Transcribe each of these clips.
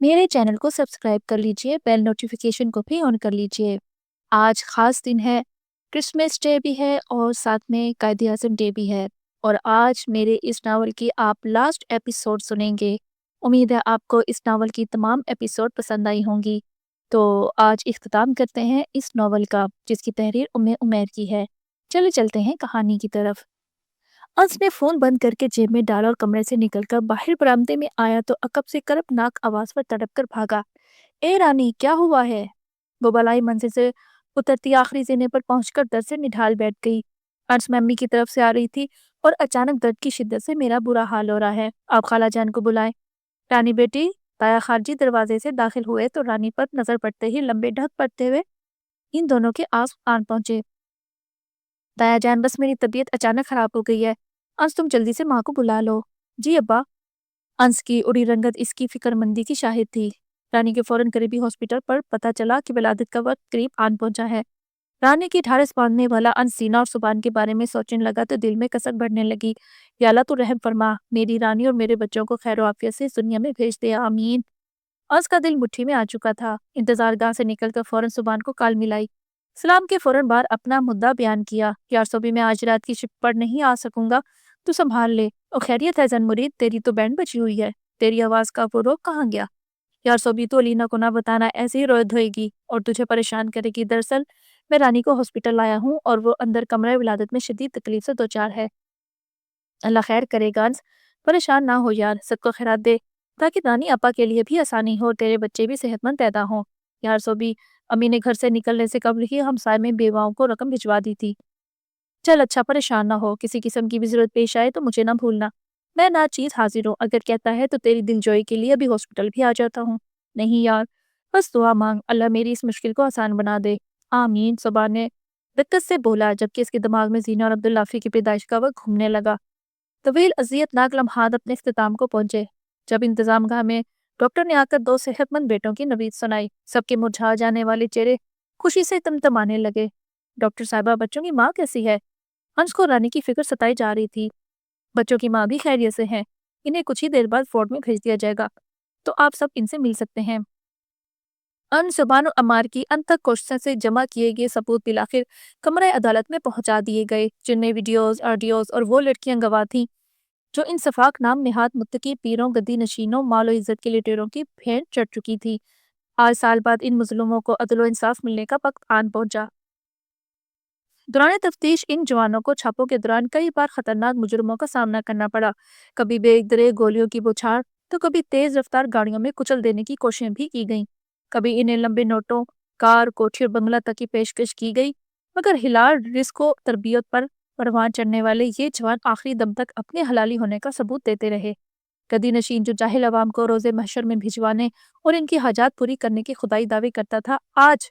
میرے چینل کو سبسکرائب کر لیجئے، بیل نوٹیفیکیشن کو بھی آن کر لیجئے۔ آج خاص دن ہے، کرسمس ڈے بھی ہے اور ساتھ میں قائد اعظم ڈے بھی ہے، اور آج میرے اس ناول کی آپ لاسٹ ایپیسوڈ سنیں گے۔ امید ہے آپ کو اس ناول کی تمام ایپیسوڈ پسند آئی ہوں گی۔ تو آج اختتام کرتے ہیں اس ناول کا، جس کی تحریر عمیر کی ہے۔ چلے چلتے ہیں کہانی کی طرف۔ انس نے فون بند کر کے جیب میں ڈالا اور کمرے سے نکل کر باہر برآمدے میں آیا تو عقب سے کرپناک آواز پر تڑپ کر بھاگا۔ اے رانی، کیا ہوا ہے؟ وہ بالائی منزل سے اترتی آخری زینے پر پہنچ کر در سے نڈھال بیٹھ گئی۔ انس ممی کی طرف سے آ رہی تھی اور اچانک درد کی شدت سے میرا برا حال ہو رہا ہے، آپ خالہ جان کو بلائیں۔ رانی بیٹی، تایا خارجی دروازے سے داخل ہوئے تو رانی پر نظر پڑتے ہی لمبے ڈھک پڑتے ہوئے ان دونوں کے آس آن پہنچے۔ تایا جان، بس میری طبیعت اچانک خراب ہو گئی ہے، انس تم جلدی سے ماں کو بلا لو۔ جی ابا۔ انس کی اڑی رنگت اس کی فکر مندی کی شاہد تھی۔ رانی کے فوراً قریبی ہاسپٹل پر پتہ چلا کہ ولادت کا وقت قریب آن پہنچا ہے۔ رانی کی ڈھارس باندھنے والا انس سینا اور زبان کے بارے میں سوچنے لگا تو دل میں کسک بڑھنے لگی۔ یا اللہ تو رحم فرما، میری رانی اور میرے بچوں کو خیر و عافیت سے اس دنیا میں بھیج دے، آمین۔ انس کا دل مٹھی میں آ چکا تھا۔ انتظار گاہ سے نکل کر فوراً زبان کو کال ملائی۔ سلام کے فوراً بعد اپنا مدعا بیان کیا۔ یار صوبی میں آج رات کی شفٹ پر نہیں آ سکوں گا، تو سنبھال لے۔ اور خیریت ہے زن مرید، تیری تو بینڈ بچی ہوئی ہے، تیری آواز کا وہ روک کہاں گیا؟ یار صوبی تو علینا کو نہ بتانا، ایسے ہی روئے دھوئے گی اور تجھے پریشان کرے گی۔ دراصل میں رانی کو ہاسپٹل لایا ہوں اور وہ اندر کمرہ ولادت میں شدید تکلیف سے دوچار ہے۔ اللہ خیر کرے گا انس، پریشان نہ ہو یار، سب کو خیرات دے تاکہ نانی اپا کے لیے بھی آسانی ہو، تیرے بچے بھی صحت مند پیدا ہوں۔ یار صوبی، امی نے گھر سے نکلنے سے قبل ہی ہمسائے میں بیواؤں کو رقم بھجوا دی تھی۔ چل اچھا، پریشان نہ ہو، کسی قسم کی بھی ضرورت پیش آئے تو مجھے نہ بھولنا، میں ناچیز حاضر ہوں، اگر کہتا ہے تو تیری دل جوئی کے لیے ابھی ہاسپٹل بھی آ جاتا ہوں۔ نہیں یار، بس دعا مانگ، اللہ میری اس مشکل کو آسان بنا دے، آمین۔ صبح نے دقت سے بولا، جبکہ اس کے دماغ میں زینہ اور عبداللافی کی پیدائش کا وقت گھومنے لگا۔ طویل اذیت ناک لمحات اپنے اختتام کو پہنچے جب انتظام گاہ میں ڈاکٹر نے آ کر دو صحت مند بیٹوں کی نوید سنائی۔ سب کے مرجھا جانے والے چہرے خوشی سے تمتمانے لگے۔ ڈاکٹر صاحبہ، بچوں کی ماں کیسی ہے؟ انس کو رانی کی فکر ستائی جا رہی تھی۔ بچوں کی ماں بھی خیریت سے ہیں، انہیں کچھ ہی دیر بعد فورٹ میں بھیج دیا جائے گا، تو آپ سب ان سے مل سکتے ہیں۔ زبان اور عمار کی انتھک کوششوں سے جمع کیے گئے ثبوت بالآخر کمرہ عدالت میں پہنچا دیے گئے، جن میں ویڈیوز، آڈیوز اور وہ لڑکیاں گواہ تھیں جو ان سفاک نام نہاد متقی پیروں، گدی نشینوں، مال و عزت کے لٹیروں کی بھینٹ چڑھ چکی تھی۔ آج سال بعد ان مظلوموں کو عدل و انصاف ملنے کا وقت آن پہنچا۔ دوران تفتیش ان جوانوں کو چھاپوں کے دوران کئی بار خطرناک مجرموں کا سامنا کرنا پڑا، کبھی بے دریغ گولیوں کی بوچھار تو کبھی تیز رفتار گاڑیوں میں کچل دینے کی کوششیں بھی کی گئیں، کبھی انہیں لمبے نوٹوں، کار، کوٹھی اور بنگلہ تک کی پیشکش کی گئی، مگر ہلال رزق و تربیت پر پروان چڑھنے والے یہ جوان آخری دم تک اپنے حلالی ہونے کا ثبوت دیتے رہے۔ گدی نشین جو جاہل عوام کو روزے محشر میں بھجوانے اور ان کی حاجات پوری کرنے کی خدائی دعوے کرتا تھا، آج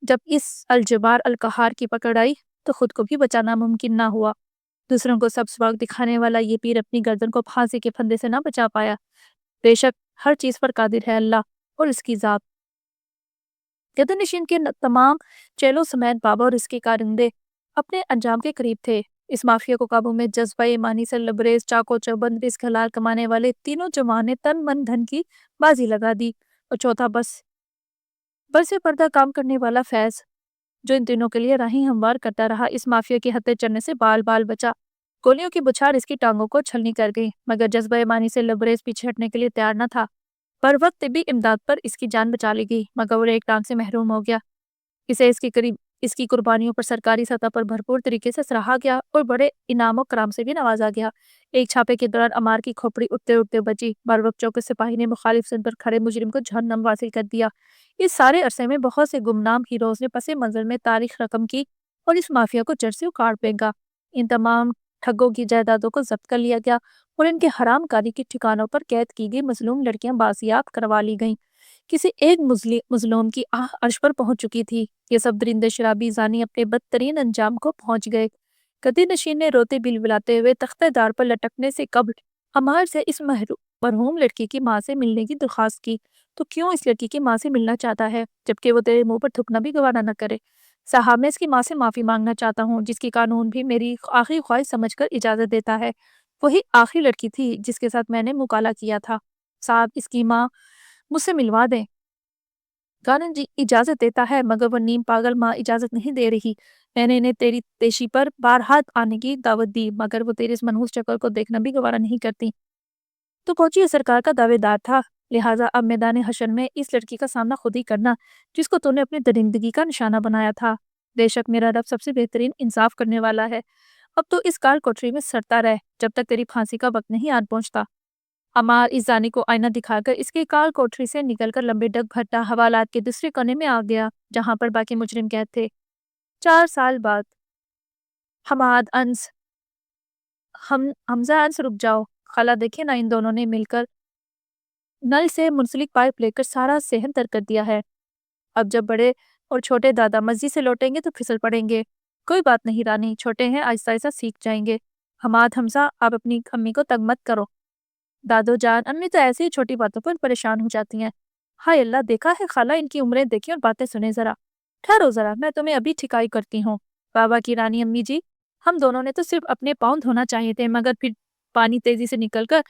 جب اس الجبار القہار کی پکڑ آئی تو خود کو بھی بچانا ممکن نہ ہوا۔ دوسروں کو سب سباق دکھانے والا یہ پیر اپنی گردن کو پھانسی کے پھندے سے نہ بچا پایا۔ بے شک ہر چیز پر قادر ہے اللہ اور اس کی ذات۔ گدی نشین کے تمام چیلوں سمیت بابا اور اس کے کارندے اپنے انجام کے قریب تھے۔ اس مافیا کو قابو میں جذبہ ایمانی سے لبریز، چاق و چوبند، رزق حلال کمانے والے تینوں جوان نے تن من دھن کی بازی لگا دی، اور چوتھا برس پردہ کام کرنے والا فیض جو ان تینوں کے لیے راہیں ہموار کرتا رہا، اس مافیا کے ہتھے چڑھنے سے بال بال بچا۔ گولیوں کی بچھار اس کی ٹانگوں کو چھلنی کر گئی، مگر جذبہ ایمانی سے لبریز پیچھے ہٹنے کے لیے تیار نہ تھا۔ پر وقت طبی امداد پر اس کی جان بچا لی گئی، مگر وہ ایک ٹانگ سے محروم ہو گیا۔ اسے اس کی قربانیوں پر سرکاری سطح پر بھرپور طریقے سے سراہا گیا اور بڑے انعام و کرام سے بھی نوازا گیا۔ ایک چھاپے کے دوران عمار کی کھوپڑی اٹھتے اٹھتے بچی، بروقت چوکس سپاہی نے مخالف سن پر کھڑے مجرم کو جہنم واصل کر دیا۔ اس سارے عرصے میں بہت سے گمنام ہیروز نے پس منظر میں تاریخ رقم کی اور اس مافیا کو جڑ سے اکھاڑ پھینکا۔ ان تمام ٹھگوں کی جائیدادوں کو ضبط کر لیا گیا اور ان کے حرام کاری کے ٹھکانوں پر قید کی گئی مظلوم لڑکیاں بازیاب کروا لی گئیں۔ کسی ایک مظلوم کی آہ عرش پر پہنچ چکی تھی۔ یہ سب درندے شرابی زانی اپنے بدترین انجام کو پہنچ گئے۔ گدی نشین نے روتے بلبلاتے ہوئے تختہ دار پر لٹکنے سے قبل عمار سے اس مرحوم لڑکی کی ماں سے ملنے کی درخواست کی۔ تو کیوں اس لڑکی کی ماں سے ملنا چاہتا ہے جبکہ وہ تیرے منہ پر تھوکنا بھی گوارا نہ کرے؟ صاحب، میں اس کی ماں سے معافی مانگنا چاہتا ہوں، جس کی قانون بھی میری آخری خواہش سمجھ کر اجازت دیتا ہے۔ وہی آخری لڑکی تھی جس کے ساتھ میں نے مکالمہ کیا تھا۔ صاحب، اس کی ماں مجھ سے ملوا دیں۔ کانن جی اجازت دیتا ہے مگر وہ نیم پاگل ماں اجازت نہیں دے رہی۔ میں نے انہیں تیری تیشی پر بارہات آنے کی دعوت دی مگر وہ تیری اس منحوس شکل کو دیکھنا بھی گوارا نہیں کرتی۔ تو پہنچی سرکار کا دعوے دار تھا، لہٰذا اب میدان حشر میں اس لڑکی کا سامنا خود ہی کرنا جس کو تو نے اپنی درندگی کا نشانہ بنایا تھا۔ بے شک میرا رب سب سے بہترین انصاف کرنے والا ہے۔ اب تو اس کال کوٹری میں سڑتا رہ جب تک تیری پھانسی کا وقت نہیں آن پہنچتا۔ عمار اس زانی کو آئینہ دکھا کر اس کے کال کوٹری سے نکل کر لمبے ڈگ بھٹا حوالات کے دوسرے کونے میں آ گیا جہاں پر باقی مجرم قید تھے۔ 4 سال بعد حماد انس حمزہ انس رک جاؤ، خالہ دیکھے نا ان دونوں نے مل کر نل سے منسلک پائپ لے کر سارا صحن تر کر دیا ہے۔ اب جب بڑے اور چھوٹے دادا مسجد سے لوٹیں گے تو پھسل پڑیں گے۔ کوئی بات نہیں رانی، چھوٹے ہیں آہستہ آہستہ سیکھ جائیں گے۔ حماد حمزہ آپ اپنی امی کو تنگ مت کرو۔ دادو جان امی تو ایسے ہی چھوٹی باتوں پر پریشان ہو جاتی ہیں۔ ہائے اللہ، دیکھا ہے خالہ، ان کی عمریں دیکھیں اور باتیں سنیں ذرا۔ ٹھہرو ذرا، میں تمہیں ابھی ٹھکائی کرتی ہوں۔ بابا کی رانی امی جی، ہم دونوں نے تو صرف اپنے پاؤں دھونا چاہیے تھے مگر پھر پانی تیزی سے نکل کر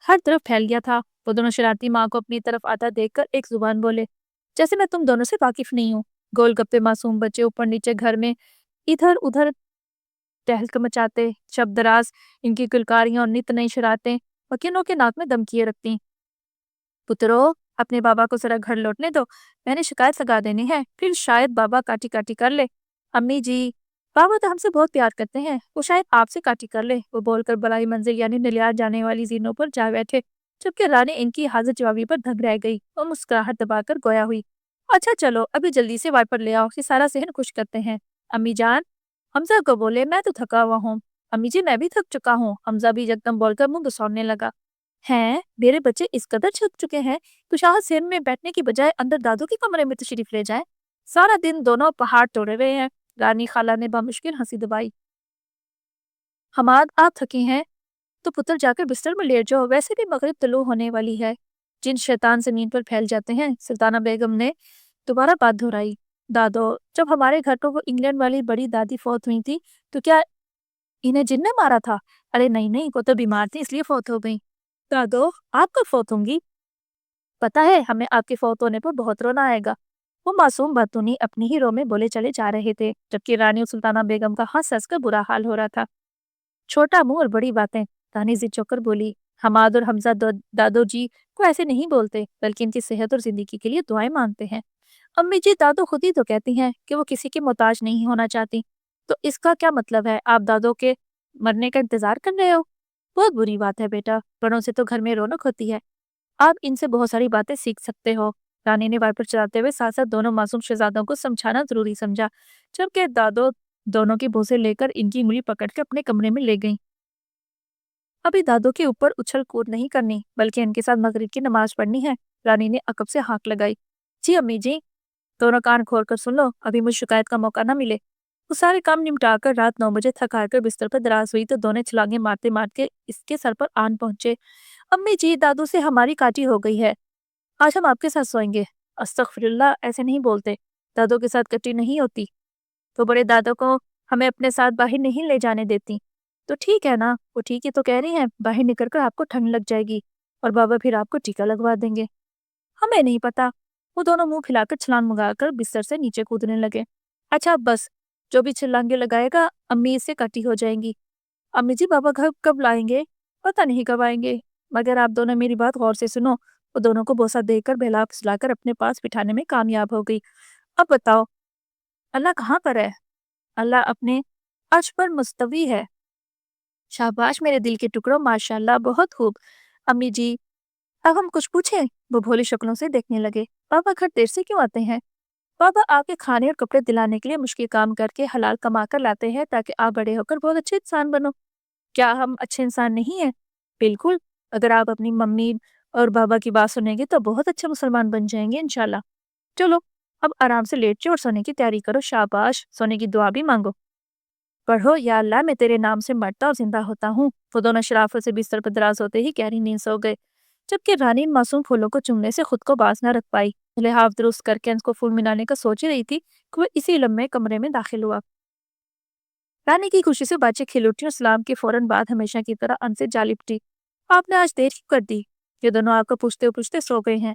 ہر طرف پھیل گیا تھا۔ وہ دونوں شرارتی ماں کو اپنی طرف آتا دیکھ کر ایک زبان بولے، جیسے میں تم دونوں سے واقف نہیں ہوں۔ گول گپے معصوم بچے اوپر نیچے گھر میں ادھر ادھر تہلک مچاتے، شب دراز ان کی کلکاریاں اور نت نئی شرارتیں مکینوں کے ناک میں دم کیے رکھتی۔ پترو، اپنے بابا کو ذرا گھر لوٹنے دو، میں نے شکایت لگا دینی ہے، پھر شاید بابا کاٹی کاٹی کر لے۔ امی جی، بابا تو ہم سے بہت پیار کرتے ہیں، وہ شاید آپ سے کاٹی کر لے۔ وہ بول کر بلائی منزل یعنی نلیار جانے والی زینوں پر جا بیٹھے، جبکہ رانی ان کی حاضر جوابی پر دھگ رہ گئی اور مسکراہٹ دبا کر گویا ہوئی، اچھا چلو ابھی جلدی سے وائپر لے آؤ کہ سارا صحن خشک کرتے ہیں۔ امی جان حمزہ کو بولے، میں تو تھکا ہوا ہوں۔ امی جی میں بھی تھک چکا ہوں۔ حمزہ بھی یکدم بول کر منہ گسوڑنے لگا، ہیں میرے بچے اس قدر چھک چکے ہیں تو شاہ صحن میں بیٹھنے کی بجائے اندر دادو کے کمرے میں تشریف لے جائیں۔ سارا دن دونوں پہاڑ توڑے ہوئے ہیں۔ رانی خالہ نے بامشکل ہنسی دبائی۔ حماد آپ تھکی ہیں تو پتر جا کر بستر میں لیٹ جاؤ، ویسے بھی مغرب طلوع ہونے والی ہے۔ جن شیطان سے نیند پر پھیل جاتے ہیں۔ سلطانہ بیگم نے دوبارہ بات دہرائی، دادو جب ہمارے گھر پر وہ انگلینڈ والی بڑی دادی فوت ہوئی تھی تو کیا انہیں جن نے مارا تھا؟ ارے نہیں نہیں، وہ تو بیمار تھی اس لیے فوت ہو گئی۔ دادو آپ کب فوت ہوں گی؟ پتا ہے ہمیں آپ کے فوت ہونے پر بہت رونا آئے گا۔ وہ معصوم باتونی اپنی ہی رو میں بولے چلے جا رہے تھے جبکہ رانی اور سلطانہ بیگم کا ہنس ہنس کر برا حال ہو رہا تھا۔ چھوٹا منہ اور بڑی باتیں، رانی ضد چوک کر بولی، حماد اور حمزہ دادو جی کو ایسے نہیں بولتے بلکہ ان کی صحت اور زندگی کے لیے دعائیں مانگتے ہیں۔ امی جی دادو خود ہی تو کہتی ہیں کہ وہ کسی کی محتاج نہیں ہونا چاہتی، تو اس کا کیا مطلب ہے آپ دادو کے مرنے کا انتظار کر رہے ہو؟ بہت بری بات ہے بیٹا، بڑوں سے تو گھر میں رونق ہوتی ہے، آپ ان سے بہت ساری باتیں سیکھ سکتے ہو۔ رانی نے وائپر چلاتے ہوئے ساتھ ساتھ دونوں معصوم شہزادوں کو سمجھانا ضروری سمجھا، جبکہ دادو دونوں کی بوسے لے کر ان کی انگلی پکڑ کے اپنے کمرے میں لے گئیں۔ ابھی دادو کے اوپر اچھل کود نہیں کرنی بلکہ ان کے ساتھ مغرب کی نماز پڑھنی ہے۔ رانی نے عقب سے ہانک لگائی، جی امی جی، دونوں کان کھول کر سن لو، ابھی مجھ شکایت کا موقع نہ ملے۔ وہ سارے کام نمٹا کر رات 9 بجے تھک ہار کر بستر پر دراز ہوئی تو دونوں چھلانگیں مارتے مارتے اس کے سر پر آن پہنچے۔ امی جی دادو سے ہماری کاٹی ہو گئی ہے، آج ہم آپ کے ساتھ سوئیں گے۔ استغفر اللہ، ایسے نہیں بولتے، دادو کے ساتھ کٹی نہیں ہوتی، تو بڑے دادو کو ہمیں اپنے ساتھ باہر نہیں لے جانے دیتی۔ تو ٹھیک ہے نا، وہ ٹھیک ہی تو کہہ رہی ہیں، باہر نکل کر آپ کو ٹھنڈ لگ جائے گی اور بابا پھر آپ کو ٹیکا لگوا دیں گے۔ ہمیں نہیں پتا۔ وہ دونوں منہ پھیلا کر چھلانگ منگا کر بستر سے نیچے کودنے لگے۔ اچھا بس، جو بھی چھلانگے لگائے گا امی اس سے کٹی ہو جائیں گی۔ امی جی بابا گھر کب لائیں گے؟ پتہ نہیں کب آئیں گے، مگر آپ دونوں میری بات غور سے سنو۔ وہ دونوں کو بوسہ دے کر بہلا پھسلا کر اپنے پاس بٹھانے میں کامیاب ہو گئی۔ اب بتاؤ اللہ کہاں پر ہے؟ اللہ اپنے عرش پر مستوی ہے۔ شاباش میرے دل کے ٹکڑوں، ماشاءاللہ بہت خوب۔ امی جی اب ہم کچھ پوچھیں؟ وہ بھولی شکلوں سے دیکھنے لگے۔ بابا گھر دیر سے کیوں آتے ہیں؟ بابا آپ کے کھانے اور کپڑے دلانے کے لیے مشکل کام کر کے حلال کما کر لاتے ہیں تاکہ آپ بڑے ہو کر بہت اچھے انسان بنو۔ کیا ہم اچھے انسان نہیں ہیں؟ بالکل، اگر آپ اپنی ممی اور بابا کی بات سنیں گے تو بہت اچھے مسلمان بن جائیں گے انشاءاللہ۔ چلو اب آرام سے لیٹ جاؤ اور سونے کی تیاری کرو۔ شاباش، سونے کی دعا بھی مانگو۔ پڑھو، یا اللہ میں تیرے نام سے مرتا اور زندہ ہوتا ہوں۔ وہ دونوں شرافت سے بستر پر دراز ہوتے ہی گہری نیند سو گئے، جبکہ رانی ان معصوم پھولوں کو چومنے سے خود کو باز نہ رکھ پائی۔ لحاف درست کر کے ان کو پھول ملانے کا سوچ ہی رہی تھی کہ وہ اسی لمحے کمرے میں داخل ہوا۔ رانی کی خوشی سے باتیں کھل اٹھی اور سلام کے فوراً بعد ہمیشہ کی طرح ان سے جا لپٹی۔ آپ نے آج دیر کیوں کر دی؟ یہ دونوں آپ کو پوچھتے پوچھتے سو گئے ہیں۔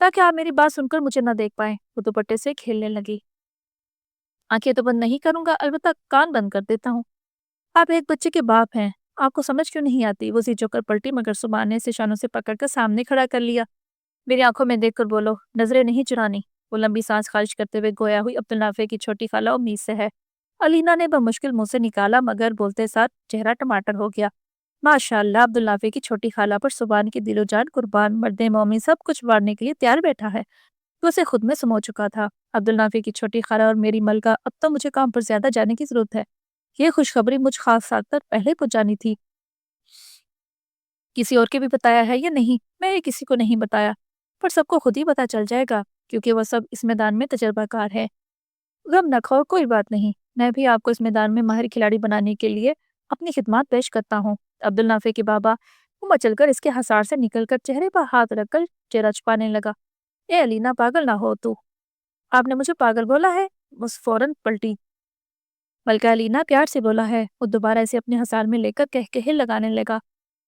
تاکہ آپ میری بات سن کر مجھے نہ دیکھ پائیں۔ وہ دوپٹے سے کھیلنے لگی۔ آنکھیں تو بند نہیں کروں گا، البتہ کان بند کر دیتا ہوں۔ آپ ایک بچے کے باپ ہیں، آپ کو سمجھ کیوں نہیں آتی؟ وہ سی کر پلٹی مگر سبحان نے اسے شانوں سے پکڑ کر سامنے کھڑا کر لیا۔ میری آنکھوں میں دیکھ کر بولو، نظریں نہیں چرانی۔ وہ لمبی سانس خارج کرتے ہوئے گویا ہوئی عبدالنافع کی چھوٹی خالہ امید سے ہے۔ علینا نے بمشکل منہ سے نکالا مگر بولتے ساتھ چہرہ ٹماٹر ہو گیا۔ ماشاء اللہ، عبدالنافع کی چھوٹی خالہ پر سبحان کی دل و جان قربان، مرد مومن سب کچھ وارنے کے لیے تیار بیٹھا ہے۔ تو اسے خود میں سمو چکا تھا۔ عبدالنافع کی چھوٹی خالہ اور میری ملکہ، اب تو مجھے کام پر زیادہ جانے کی ضرورت ہے۔ یہ خوشخبری مجھ خاص ساتھ تک پہلے پہنچانی تھی۔ کسی اور کے بھی بتایا ہے یا نہیں؟ میں یہ کسی کو نہیں بتایا، پر سب کو خود ہی پتا چل جائے گا کیونکہ وہ سب اس میدان میں تجربہ کار ہے۔ غم نہ کھو، کوئی بات نہیں، میں بھی آپ کو اس میدان میں ماہر کھلاڑی بنانے کے لیے اپنی خدمات پیش کرتا ہوں۔ عبدالنافع کے بابا مچل کر اس کے حصار سے نکل کر چہرے پر ہاتھ رکھ کر چہرہ چھپانے لگا۔ اے علینا، پاگل نہ ہو تو۔ آپ نے مجھے پاگل بولا ہے؟ وہ فوراً پلٹی۔ بلکہ علینا، پیار سے بولا ہے۔ وہ دوبارہ اسے اپنے حصار میں لے کر کہکہے لگانے لگا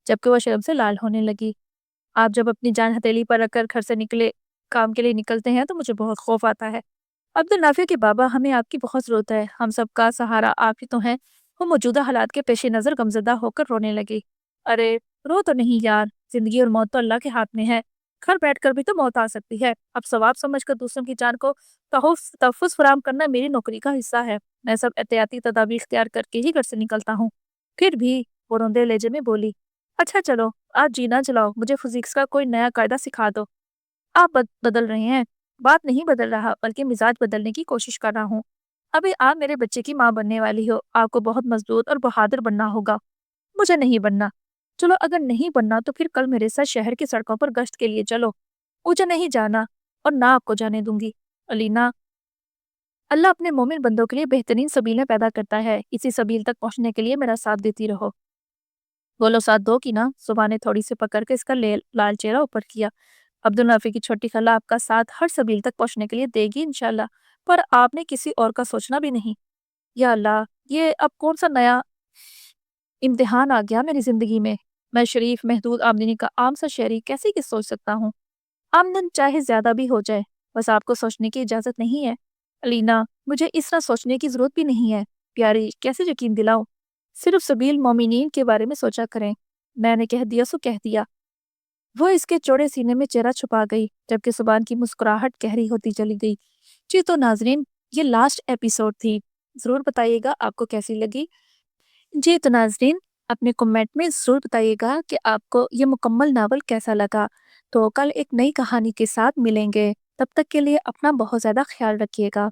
جبکہ وہ شرم سے لال ہونے لگی۔ آپ جب اپنی جان ہتھیلی پر رکھ کر گھر سے کام کے لیے نکلتے ہیں تو مجھے بہت خوف آتا ہے۔ عبدالنافع کے بابا، ہمیں آپ کی بہت ضرورت ہے، ہم سب کا سہارا آپ ہی تو ہیں۔ وہ موجودہ حالات کے پیش نظر غمزدہ ہو کر رونے لگی۔ ارے رو تو نہیں یار، زندگی اور موت تو اللہ کے ہاتھ میں ہے، گھر بیٹھ کر بھی تو موت آ سکتی ہے۔ اب ثواب سمجھ کر دوسروں کی جان کو تحفظ فراہم کرنا میری نوکری کا حصہ ہے۔ میں سب احتیاطی تدابیر اختیار کر کے ہی گھر سے نکلتا ہوں۔ پھر بھی وہ روندے لہجے میں بولی، اچھا چلو آج جینا چلاؤ، مجھے فزکس کا کوئی نیا قاعدہ سکھا دو۔ آپ بدل رہے ہیں۔ بات نہیں بدل رہا بلکہ مزاج بدلنے کی کوشش کر رہا ہوں۔ ابھی آپ میرے بچے کی ماں بننے والی ہو، آپ کو بہت مضبوط اور بہادر بننا ہوگا۔ مجھے نہیں بننا۔ چلو اگر نہیں بننا تو پھر کل میرے ساتھ شہر کی سڑکوں پر گشت کے لیے چلو۔ مجھے نہیں جانا اور نہ آپ کو جانے دوں گی۔ علینا، اللہ اپنے مومن بندوں کے لیے بہترین سبیلیں پیدا کرتا ہے، اسی سبیل تک پہنچنے کے لیے میرا ساتھ دیتی رہو۔ بولو ساتھ دو کی نا؟ صبح نے تھوڑی سے پکڑ کے اس کا لال چہرہ اوپر کیا۔ عبدالنافع کی چھوٹی خالہ آپ کا ساتھ ہر سبیل تک پہنچنے کے لیے دے گی انشاءاللہ، پر آپ نے کسی اور کا سوچنا بھی نہیں۔ یا اللہ، یہ اب کون سا نیا امتحان آ گیا میری زندگی میں؟ میں شریف محدود آمدنی کا عام سا شہری کیسے کس سوچ سکتا ہوں؟ آمدن چاہے زیادہ بھی ہو جائے، بس آپ کو سوچنے کی اجازت نہیں ہے۔ علینا، مجھے اس طرح سوچنے کی ضرورت بھی نہیں ہے۔ پیاری، کیسے یقین دلاؤ؟ صرف سبیل مومنین کے بارے میں سوچا کریں۔ میں نے کہہ دیا سو کہہ دیا۔ وہ اس کے چوڑے سینے میں چہرہ چھپا گئی جبکہ زبان کی مسکراہٹ گہری ہوتی چلی گئی۔ جی تو ناظرین، یہ لاسٹ ایپیسوڈ تھی، ضرور بتائیے گا آپ کو کیسی لگی۔ جی تو ناظرین، اپنے کمنٹ میں ضرور بتائیے گا کہ آپ کو یہ مکمل ناول کیسا لگا۔ تو کل ایک نئی کہانی کے ساتھ ملیں گے، تب تک کے لیے اپنا بہت زیادہ خیال رکھیے گا۔